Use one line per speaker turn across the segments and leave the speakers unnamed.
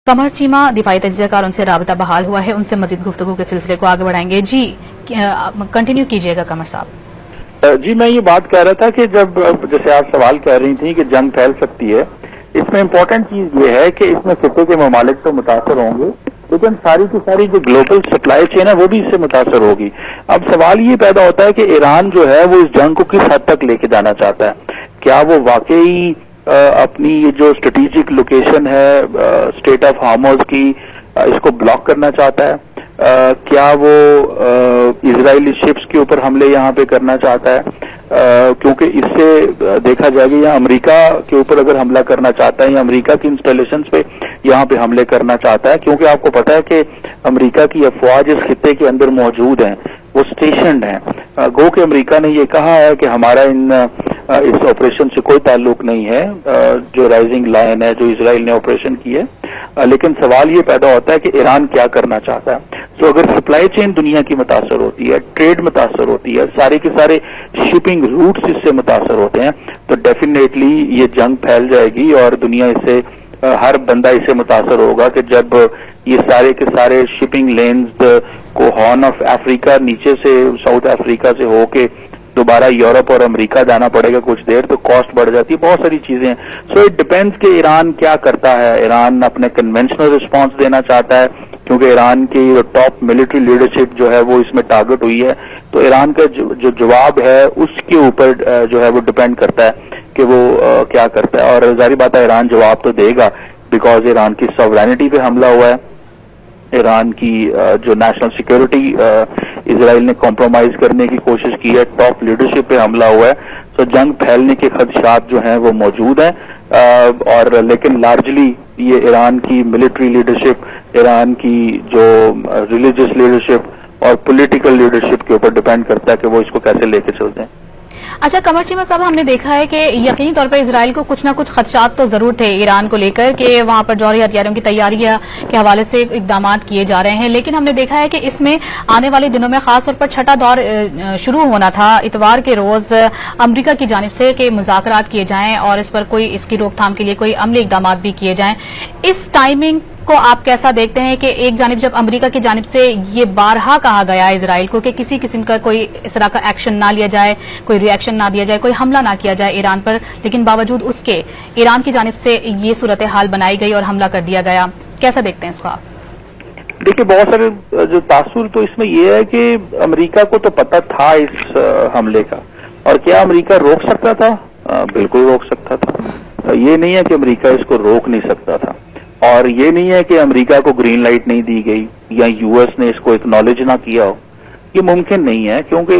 कमर चीमा दिफाई तजियाकार उनसे राबता बहाल हुआ है, उनसे मजीद गुफ्तगू के सिलसिले को आगे बढ़ाएंगे। जी कंटिन्यू कीजिएगा कमर साहब।
जी मैं ये बात कह रहा था कि जब जैसे आप सवाल कह रही थी कि जंग फैल सकती है, इसमें इम्पोर्टेंट चीज ये है कि इसमें खिते के ममालिक तो मुतासर होंगे, लेकिन सारी की सारी जो ग्लोबल सप्लाई चेन है वो भी इससे मुतासर होगी। अब सवाल ये पैदा होता है कि ईरान जो है वो इस जंग को किस हद तक लेके जाना चाहता है। क्या वो वाकई अपनी ये जो स्ट्रेटेजिक लोकेशन है स्टेट ऑफ हार्मोज की, इसको ब्लॉक करना चाहता है? क्या वो इजरायली शिप्स के ऊपर हमले यहाँ पे करना चाहता है? क्योंकि इससे देखा जाएगा या अमेरिका के ऊपर अगर हमला करना चाहता है या अमेरिका की इंस्टॉलेशंस पे यहाँ पे हमले करना चाहता है, क्योंकि आपको पता है कि अमेरिका की अफवाज इस खित्ते के अंदर मौजूद हैं, वो स्टेशनड हैं। गो के अमेरिका ने ये कहा है कि हमारा इस ऑपरेशन से कोई ताल्लुक नहीं है, जो राइजिंग लायन है जो इजराइल ने ऑपरेशन की है। लेकिन सवाल ये पैदा होता है कि ईरान क्या करना चाहता है। तो अगर सप्लाई चेन दुनिया की मुतासर होती है, ट्रेड मुतासर होती है, सारे के सारे शिपिंग रूट्स इससे मुतासर होते हैं, तो डेफिनेटली ये जंग फैल जाएगी और दुनिया इससे हर बंदा इससे मुतासर होगा कि जब ये सारे के सारे शिपिंग लेन्स को हॉर्न ऑफ अफ्रीका नीचे से साउथ अफ्रीका से होके दोबारा यूरोप और अमेरिका जाना पड़ेगा कुछ देर, तो कॉस्ट बढ़ जाती है, बहुत सारी चीजें हैं। सो इट डिपेंड्स कि ईरान क्या करता है। ईरान अपने कन्वेंशनल रिस्पांस देना चाहता है, क्योंकि ईरान की टॉप मिलिट्री लीडरशिप जो है वो इसमें टारगेट हुई है, तो ईरान का जो जवाब है उसके ऊपर जो है वो डिपेंड करता है कि वो क्या करता है। और जाहिर बात है ईरान जवाब तो देगा, बिकॉज ईरान की सॉवरेनिटी पे हमला हुआ है, ईरान की जो नेशनल सिक्योरिटी इजराइल ने कॉम्प्रोमाइज करने की कोशिश की है, टॉप लीडरशिप पे हमला हुआ है। तो जंग फैलने के खदशात जो हैं वो मौजूद हैं, और लेकिन लार्जली ये ईरान की मिलिट्री लीडरशिप, ईरान की जो रिलीजियस लीडरशिप और पॉलिटिकल लीडरशिप के ऊपर डिपेंड करता है कि वो इसको कैसे लेके चलते हैं।
अच्छा कमर चीमा साहब, हमने देखा है कि यकीनी तौर पर इजराइल को कुछ ना कुछ खदशात तो जरूर थे ईरान को लेकर कि वहां पर जौहरी हथियारों की तैयारी के हवाले से इकदाम किए जा रहे हैं, लेकिन हमने देखा है कि इसमें आने वाले दिनों में खासतौर पर छठा दौर शुरू होना था इतवार के रोज अमेरिका की जानिब से कि मुज़ाकरात किए जाएं और इस पर कोई इसकी रोकथाम के लिए कोई अमली इकदाम भी किए जाएं। इस टाइमिंग को आप कैसा देखते हैं कि एक जानिब जब अमेरिका की जानिब से ये बारहा कहा गया इजराइल को कि किसी किस्म का कोई इस तरह का एक्शन ना लिया जाए, कोई रिएक्शन ना दिया जाए, कोई हमला ना किया जाए ईरान पर, लेकिन बावजूद उसके ईरान की जानिब से ये सूरत हाल बनाई गई और हमला कर दिया गया, कैसा देखते हैं इसको आप?
देखिए बहुत सारे जो तासुर तो इसमें यह है कि अमेरिका को तो पता था इस हमले का, और क्या अमेरिका रोक सकता था? बिल्कुल रोक सकता था। ये नहीं है कि अमेरिका इसको रोक नहीं सकता था, और ये नहीं है कि अमेरिका को ग्रीन लाइट नहीं दी गई या यूएस ने इसको एक्नॉलेज ना किया हो। ये मुमकिन नहीं है, क्योंकि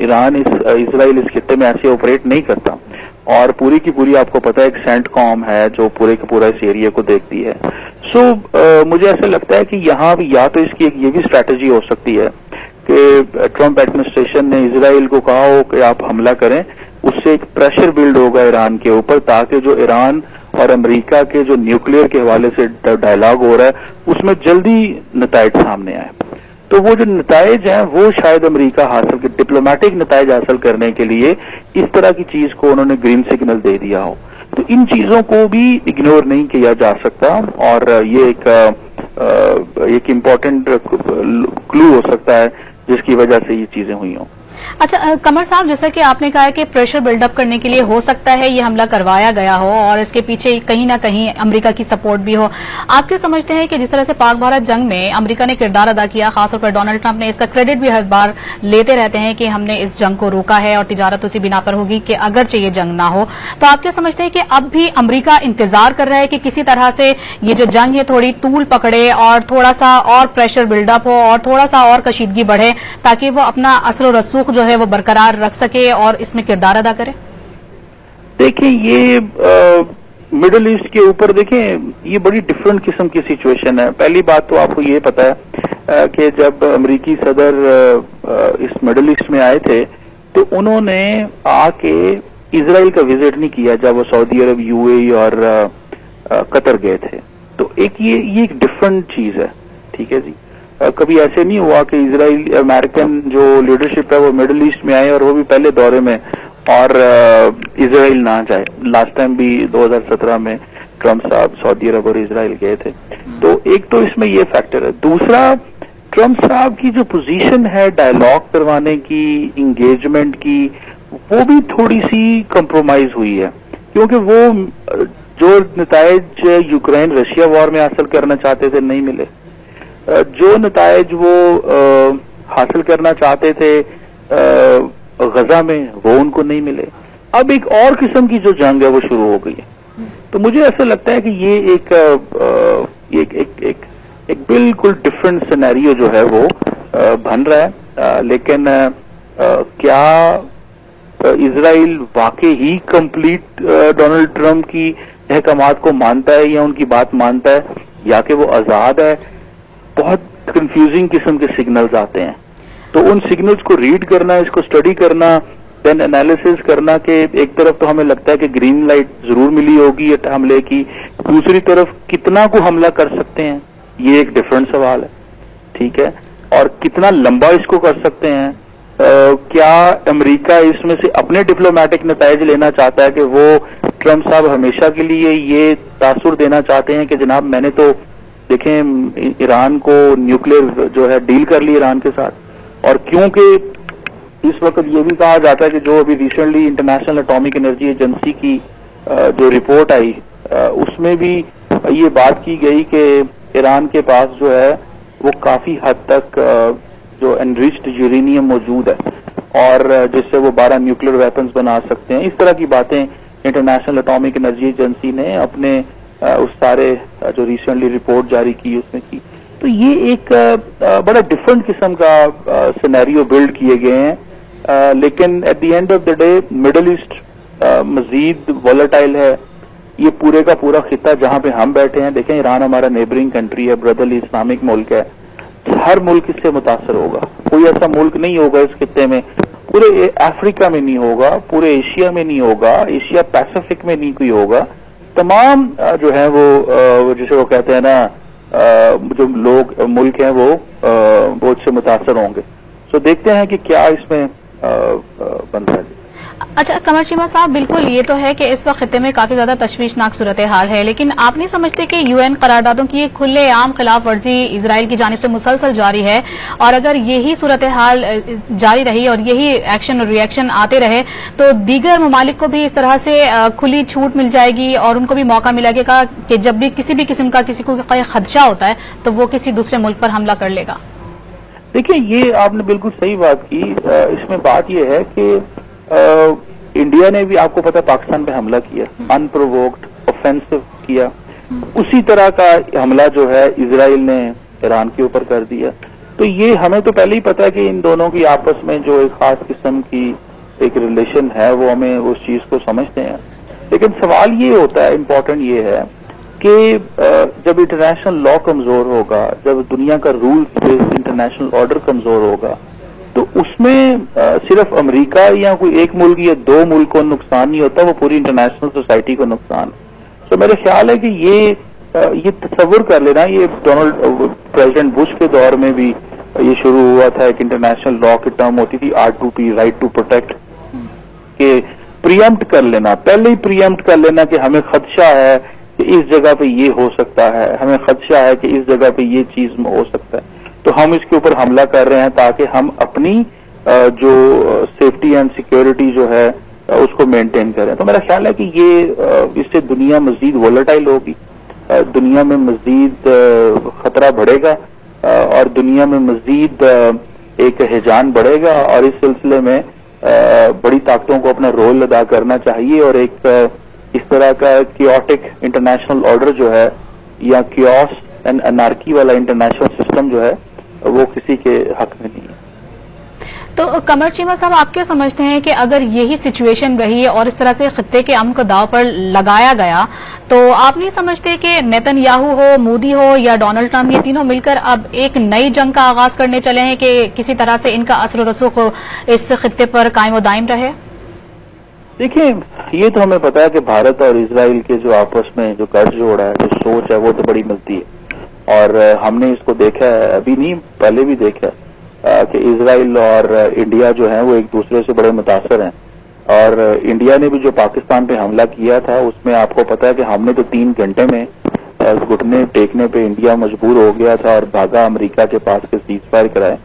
ईरान इजराइल इस खित्ते में ऐसे ऑपरेट नहीं करता, और पूरी की पूरी आपको पता है एक सेंटकॉम है जो पूरे का पूरा इस एरिया को देखती है। सो मुझे ऐसा लगता है कि यहाँ भी या तो इसकी एक ये भी स्ट्रैटेजी हो सकती है कि ट्रंप एडमिनिस्ट्रेशन ने इजराइल को कहा हो कि आप हमला करें, उससे एक प्रेशर बिल्ड होगा ईरान के ऊपर, ताकि जो ईरान और अमेरिका के जो न्यूक्लियर के हवाले से डायलॉग हो रहा है उसमें जल्दी नताइज सामने आए। तो वो जो नताइज हैं वो शायद अमेरिका हासिल के डिप्लोमेटिक नताइज हासिल करने के लिए इस तरह की चीज को उन्होंने ग्रीन सिग्नल दे दिया हो। तो इन चीजों को भी इग्नोर नहीं किया जा सकता, और ये एक इम्पोर्टेंट क्लू हो सकता है जिसकी वजह से ये चीजें हुई हों।
अच्छा कमर साहब, जैसा कि आपने कहा है कि प्रेशर बिल्डअप करने के लिए हो सकता है ये हमला करवाया गया हो और इसके पीछे कहीं ना कहीं अमेरिका की सपोर्ट भी हो, आप क्या समझते हैं कि जिस तरह से पाक भारत जंग में अमेरिका ने किरदार अदा किया, खासतौर पर डोनाल्ड ट्रंप ने इसका क्रेडिट भी हर बार लेते रहते हैं कि हमने इस जंग को रोका है और तिजारत उसी बिना पर होगी कि अगरचे ये जंग ना हो, तो आप क्या समझते हैं कि अब भी अमेरिका इंतजार कर रहा है कि किसी तरह से ये जो जंग है थोड़ी तूल पकड़े और थोड़ा सा और प्रेशर बिल्डअप हो और थोड़ा सा और कशीदगी बढ़े, ताकि वो अपना असर और रसूख जो है वो बरकरार रख सके और इसमें किरदार अदा करे?
देखिए ये मिडिल ईस्ट के ऊपर देखें, ये बड़ी डिफरेंट किस्म की सिचुएशन है। पहली बात तो आपको ये पता है कि जब अमेरिकी सदर इस मिडिल ईस्ट में आए थे तो उन्होंने आके इजराइल का विजिट नहीं किया जब वो सऊदी अरब, यूएई और कतर गए थे। तो ये एक डिफरेंट चीज है, ठीक है जी। कभी ऐसे नहीं हुआ कि इजराइल अमेरिकन जो लीडरशिप है वो मिडिल ईस्ट में आए और वो भी पहले दौरे में, और इजराइल ना जाए। लास्ट टाइम भी 2017 में ट्रंप साहब सऊदी अरब और इजराइल गए थे। تو ایک تو اس میں یہ فیکٹر ہے. دوسرا ٹرمپ صاحب کی جو پوزیشن ہے ڈائلاگ کروانے کی, انگیجمنٹ کی, وہ بھی تھوڑی سی کمپرومائز ہوئی ہے, کیونکہ وہ جو نتائج یوکرین رشیا وار میں حاصل کرنا چاہتے تھے نہیں ملے, جو نتائج وہ حاصل کرنا چاہتے تھے غزہ میں وہ ان کو نہیں ملے. اب ایک اور قسم کی جو جنگ ہے وہ شروع ہو گئی ہے. تو مجھے ایسا لگتا ہے کہ یہ ایک بالکل ڈفرینٹ سینیریو جو ہے وہ بن رہا ہے. لیکن کیا اسرائیل واقعی ہی کمپلیٹ ڈونلڈ ٹرمپ کی احکامات کو مانتا ہے یا ان کی بات مانتا ہے, یا کہ وہ آزاد ہے؟ بہت کنفیوزنگ قسم کے سگنلز آتے ہیں. تو ان سگنلز کو ریڈ کرنا, اس کو اسٹڈی کرنا, دین انالیسز کرنا کہ ایک طرف تو ہمیں لگتا ہے کہ گرین لائٹ ضرور ملی ہوگی حملے کی, دوسری طرف کتنا کو حملہ کر سکتے ہیں یہ ایک ڈفرنٹ سوال ہے. ٹھیک ہے, اور کتنا لمبا اس کو کر سکتے ہیں. کیا امریکہ اس میں سے اپنے ڈپلومیٹک نتائج لینا چاہتا ہے کہ وہ ٹرمپ صاحب ہمیشہ کے لیے یہ تاثر دینا چاہتے ہیں کہ جناب میں نے تو دیکھیں ایران کو نیوکلیر جو ہے ڈیل کر لی ایران کے ساتھ. اور کیونکہ اس وقت یہ بھی کہا جاتا ہے کہ جو ابھی recently international atomic energy agency کی جو رپورٹ آئی اس میں بھی یہ بات کی گئی کہ ایران کے پاس جو ہے وہ کافی حد تک جو انریچڈ یورینیم موجود ہے اور جس سے وہ 12 نیوکلیر ویپنز بنا سکتے ہیں. اس طرح کی باتیں انٹرنیشنل اٹامک انرجی ایجنسی نے اپنے اس سارے جو ریسنٹلی رپورٹ جاری کی اس میں کی. تو یہ ایک بڑا ڈفرنٹ قسم کا سینیریو بلڈ کیے گئے ہیں. لیکن at the end of the day middle east مزید ولیٹائل ہے. یہ پورے کا پورا خطہ جہاں پہ ہم بیٹھے ہیں, دیکھیں ایران ہمارا نیبرنگ کنٹری ہے, برادرلی اسلامک ملک ہے, ہر ملک اس سے متاثر ہوگا. کوئی ایسا ملک نہیں ہوگا اس خطے میں, پورے افریقہ میں نہیں ہوگا, پورے ایشیا میں نہیں ہوگا, ایشیا پیسفک میں نہیں کوئی ہوگا. تمام جو ہے وہ جسے وہ کہتے ہیں نا جو لوگ ملک ہیں وہ اس سے متاثر ہوں گے. سو دیکھتے ہیں کہ کیا اس میں بنتا ہے.
اچھا قمر چیمہ صاحب, بالکل یہ تو ہے کہ اس وقت خطے میں کافی زیادہ تشویشناک صورتحال ہے, لیکن آپ نہیں سمجھتے کہ یو این قراردادوں کی کھلے عام خلاف ورزی اسرائیل کی جانب سے مسلسل جاری ہے, اور اگر یہی صورتحال جاری رہی اور یہی ایکشن اور ری ایکشن آتے رہے تو دیگر ممالک کو بھی اس طرح سے کھلی چھوٹ مل جائے گی اور ان کو بھی موقع ملے گا کہ جب بھی کسی بھی قسم کا کسی کو خدشہ ہوتا ہے تو وہ کسی دوسرے ملک پر حملہ کر لے گا؟
دیکھیں یہ آپ نے بالکل صحیح بات کی. اس میں بات یہ ہے کہ انڈیا نے بھی آپ کو پتا پاکستان پہ حملہ کیا, ان پرووکڈ آفینسو کیا. اسی طرح کا حملہ جو ہے اسرائیل نے ایران کے اوپر کر دیا. تو یہ ہمیں تو پہلے ہی پتا ہے کہ ان دونوں کی آپس میں جو ایک خاص قسم کی ایک ریلیشن ہے, وہ ہمیں اس چیز کو سمجھتے ہیں. لیکن سوال یہ ہوتا ہے, امپورٹنٹ یہ ہے کہ جب انٹرنیشنل لا کمزور ہوگا, جب دنیا کا رول بیسڈ انٹرنیشنل آرڈر کمزور ہوگا, تو اس میں صرف امریکہ یا کوئی ایک ملک یا دو ملک کو نقصان نہیں ہوتا, وہ پوری انٹرنیشنل سوسائٹی کو نقصان. تو میرا خیال ہے کہ یہ تصور کر لینا, یہ پریزیڈنٹ بش کے دور میں بھی یہ شروع ہوا تھا. ایک انٹرنیشنل لا کی ٹرم ہوتی تھی R2P, رائٹ ٹو پروٹیکٹ, کہ پریمپٹ کر لینا, پہلے ہی پریمپٹ کر لینا کہ ہمیں خدشہ ہے کہ اس جگہ پہ یہ ہو سکتا ہے, ہمیں خدشہ ہے کہ اس جگہ پہ یہ چیز ہو سکتا ہے, تو ہم اس کے اوپر حملہ کر رہے ہیں تاکہ ہم اپنی جو سیفٹی اینڈ سیکیورٹی جو ہے اس کو مینٹین کریں. تو میرا خیال ہے کہ یہ اس سے دنیا مزید ولیٹائل ہوگی, دنیا میں مزید خطرہ بڑھے گا اور دنیا میں مزید ایک ہیجان بڑھے گا, اور اس سلسلے میں بڑی طاقتوں کو اپنا رول ادا کرنا چاہیے. اور ایک اس طرح کا کیوٹک انٹرنیشنل آرڈر جو ہے یا کیوس اینڈ انارکی والا انٹرنیشنل سسٹم جو ہے وہ کسی کے حق میں نہیں ہے.
تو قمر چیمہ صاحب, آپ کیا سمجھتے ہیں کہ اگر یہی سچویشن رہی اور اس طرح سے خطے کے امن کو داؤ پر لگایا گیا, تو آپ نہیں سمجھتے کہ نیتن یاہو ہو, مودی ہو یا ڈونلڈ ٹرمپ, یہ تینوں مل کر اب ایک نئی جنگ کا آغاز کرنے چلے ہیں کہ کسی طرح سے ان کا اثر و رسوخ اس خطے پر قائم و دائم رہے؟
دیکھیں یہ تو ہمیں پتا ہے کہ بھارت اور اسرائیل کے جو آپس میں جو گٹھ جوڑ ہے, جو سوچ ہے, وہ تو بڑی ملتی ہے. اور ہم نے اس کو دیکھا ہے, ابھی نہیں پہلے بھی دیکھا ہے کہ اسرائیل اور انڈیا جو ہیں وہ ایک دوسرے سے بڑے متاثر ہیں. اور انڈیا نے بھی جو پاکستان پہ حملہ کیا تھا اس میں آپ کو پتا ہے کہ ہم نے تو 3 گھنٹے میں घुटने टेकने पे इंडिया मजबूर हो गया था और भागा अमेरिका के पास के सीज फायर कराए।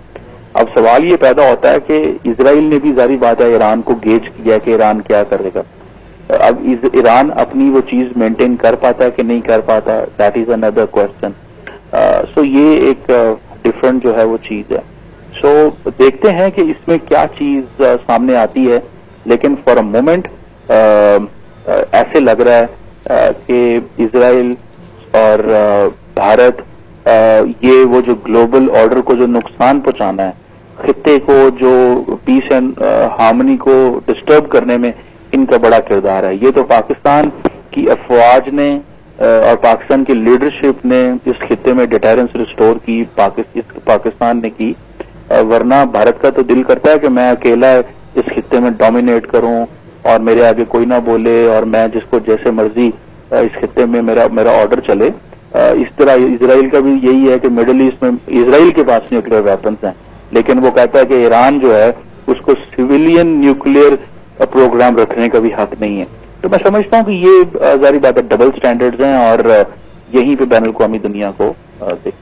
अब सवाल ये पैदा होता है कि इजराइल ने भी जारी बात है ईरान को गेज किया कि ईरान क्या करेगा। अब ईरान अपनी वो चीज मेंटेन कर पाता है कि नहीं कर पाता, दैट इज अनदर क्वेश्चन। सो ये एक डिफरेंट जो है वो चीज है। सो देखते हैं कि इसमें क्या चीज सामने आती है, लेकिन फॉर अ मोमेंट ऐसे लग रहा है कि इजराइल और भारत ये वो जो ग्लोबल ऑर्डर को जो नुकसान पहुंचाना है, खित्ते को जो पीस एंड हार्मनी को डिस्टर्ब करने में इनका बड़ा किरदार है। ये तो पाकिस्तान की अफवाज ने और पाकिस्तान की लीडरशिप ने इस खित्ते में डिटरेंस रिस्टोर की, पाकिस्तान ने की, वरना भारत का तो दिल करता है कि मैं अकेला इस खित्ते में डोमिनेट करूं और मेरे आगे कोई ना बोले और मैं जिसको जैसे मर्जी इस खित्ते में मेरा ऑर्डर चले। इस तरह इजराइल का भी यही है कि मिडिल ईस्ट में इजराइल के पास न्यूक्लियर वेपन्स हैं, लेकिन वो कहता है कि ईरान जो है उसको सिविलियन न्यूक्लियर प्रोग्राम रखने का भी हक नहीं है। तो मैं समझता हूं कि ये जारी बात है डबल स्टैंडर्ड्स हैं और यहीं पे बैनुल अक़वामी दुनिया को देख